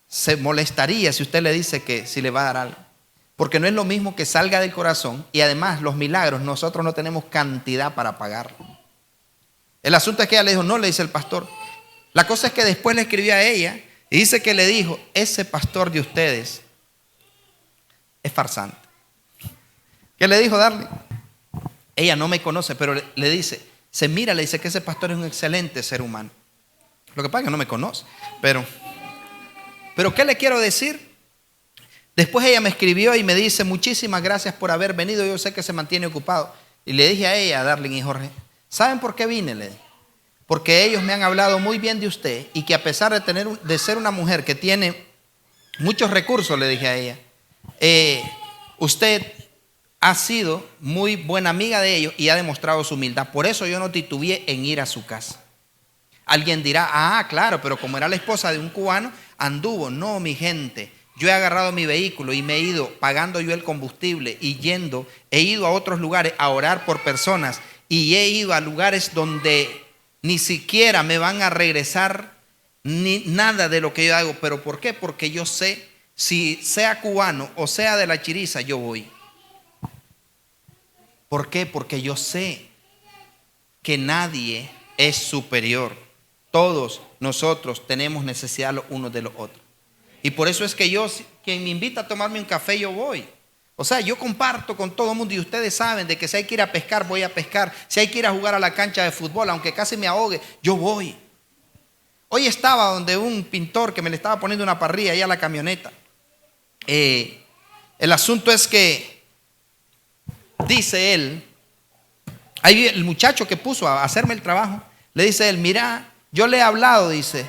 Se molestaría si usted le dice que si le va a dar algo. Porque no es lo mismo que salga del corazón y además los milagros nosotros no tenemos cantidad para pagarlo. El asunto es que ella le dijo, no, le dice el pastor. La cosa es que después le escribió a ella y dice que le dijo, ese pastor de ustedes es farsante. ¿Qué le dijo Darling? Ella no me conoce, pero le dice, se mira, le dice que ese pastor es un excelente ser humano. Lo que pasa es que no me conoce, pero ¿qué le quiero decir? Después ella me escribió y me dice, muchísimas gracias por haber venido, yo sé que se mantiene ocupado. Y le dije a ella, a Darling y Jorge, ¿saben por qué vine? Le dije, porque ellos me han hablado muy bien de usted y que a pesar de ser una mujer que tiene muchos recursos, le dije a ella, usted ha sido muy buena amiga de ellos y ha demostrado su humildad. Por eso yo no titubeé en ir a su casa. Alguien dirá, claro, pero como era la esposa de un cubano, anduvo. No, mi gente. Yo he agarrado mi vehículo y me he ido pagando yo el combustible y he ido a otros lugares a orar por personas y he ido a lugares donde ni siquiera me van a regresar ni nada de lo que yo hago. ¿Pero por qué? Porque yo sé, si sea cubano o sea de la Chiriza, yo voy. ¿Por qué? Porque yo sé que nadie es superior. Todos nosotros tenemos necesidad los unos de los otros. Y por eso es que yo, quien me invita a tomarme un café, yo voy. O sea, yo comparto con todo el mundo y ustedes saben de que si hay que ir a pescar, voy a pescar. Si hay que ir a jugar a la cancha de fútbol, aunque casi me ahogue, yo voy. Hoy estaba donde un pintor que me le estaba poniendo una parrilla ahí a la camioneta. El asunto es que, dice él, ahí el muchacho que puso a hacerme el trabajo, le dice él, mira, yo le he hablado, dice,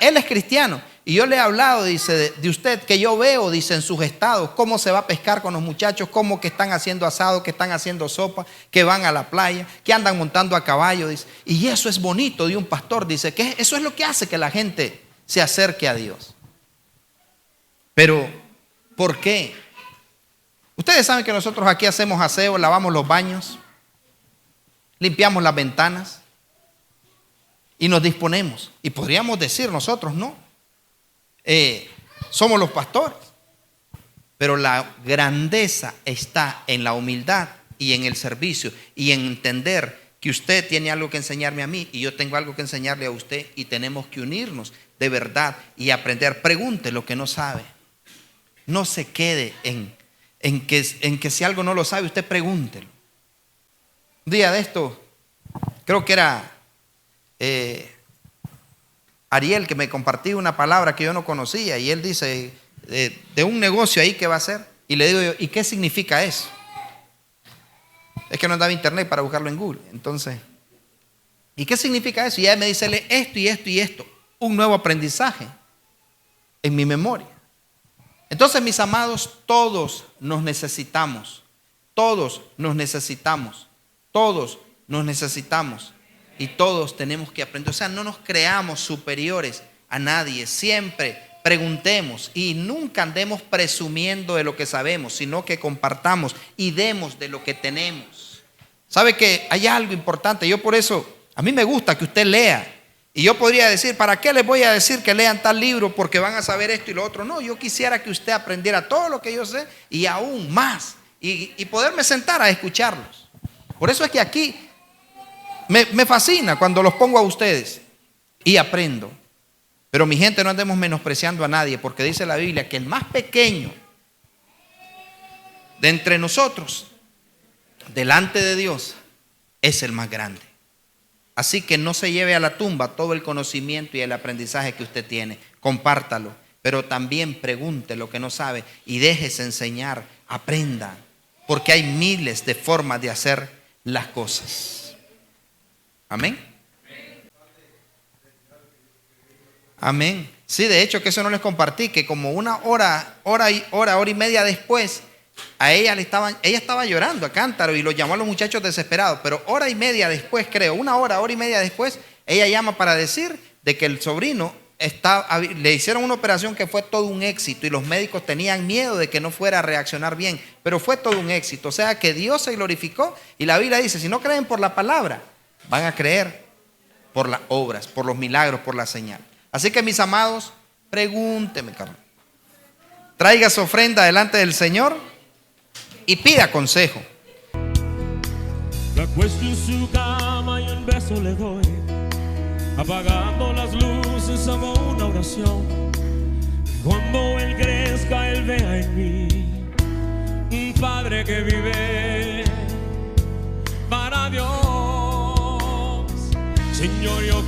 él es cristiano. Y yo le he hablado, dice, de usted, que yo veo, dice, en sus estados, cómo se va a pescar con los muchachos, cómo que están haciendo asado, que están haciendo sopa, que van a la playa, que andan montando a caballo, dice. Y eso es bonito de un pastor, dice, que eso es lo que hace que la gente se acerque a Dios. Pero, ¿por qué? Ustedes saben que nosotros aquí hacemos aseo, lavamos los baños, limpiamos las ventanas y nos disponemos. Y podríamos decir nosotros, no, somos los pastores. Pero la grandeza está en la humildad y en el servicio y en entender que usted tiene algo que enseñarme a mí y yo tengo algo que enseñarle a usted, y tenemos que unirnos de verdad y aprender. Pregunte lo que no sabe. No se quede en que si algo no lo sabe, usted pregúntelo. Un día de esto, creo que era Ariel que me compartió una palabra que yo no conocía, y él dice de un negocio ahí que va a hacer, y le digo yo, ¿y qué significa eso? Es que no andaba internet para buscarlo en Google. Entonces, ¿y qué significa eso? Y ella me dice, lee esto y esto y esto. Un nuevo aprendizaje en mi memoria. Entonces, mis amados, todos nos necesitamos. Todos nos necesitamos. Todos nos necesitamos. Y todos tenemos que aprender. O sea, no nos creamos superiores a nadie. Siempre preguntemos y nunca andemos presumiendo de lo que sabemos, sino que compartamos y demos de lo que tenemos. ¿Sabe que hay algo importante? Yo por eso, a mí me gusta que usted lea. Y yo podría decir, ¿para qué les voy a decir que lean tal libro? Porque van a saber esto y lo otro. No, yo quisiera que usted aprendiera todo lo que yo sé y aún más. Y poderme sentar a escucharlos. Por eso es que aquí me fascina cuando los pongo a ustedes y aprendo. Pero mi gente, no andemos menospreciando a nadie, porque dice la Biblia que el más pequeño de entre nosotros, delante de Dios, es el más grande. Así que no se lleve a la tumba todo el conocimiento y el aprendizaje que usted tiene. Compártalo, pero también pregunte lo que no sabe y déjese enseñar, aprenda, porque hay miles de formas de hacer las cosas. Amén. Amén. Sí, de hecho que eso no les compartí, que como una hora y media después, a ella estaba llorando a cántaro y lo llamó a los muchachos desesperados, pero hora y media después, creo, hora y media después, ella llama para decir de que el sobrino le hicieron una operación que fue todo un éxito y los médicos tenían miedo de que no fuera a reaccionar bien, pero fue todo un éxito. O sea que Dios se glorificó, y la Biblia dice, si no creen por la palabra, van a creer por las obras, por los milagros, por la señal. Así que, mis amados, pregúnteme, Carlos. Traiga su ofrenda delante del Señor y pida consejo. Me acuesto en su cama y un beso le doy, apagando las luces hago una oración. Cuando Él crezca, Él vea en mí un Padre que vive para Dios. Señor, yo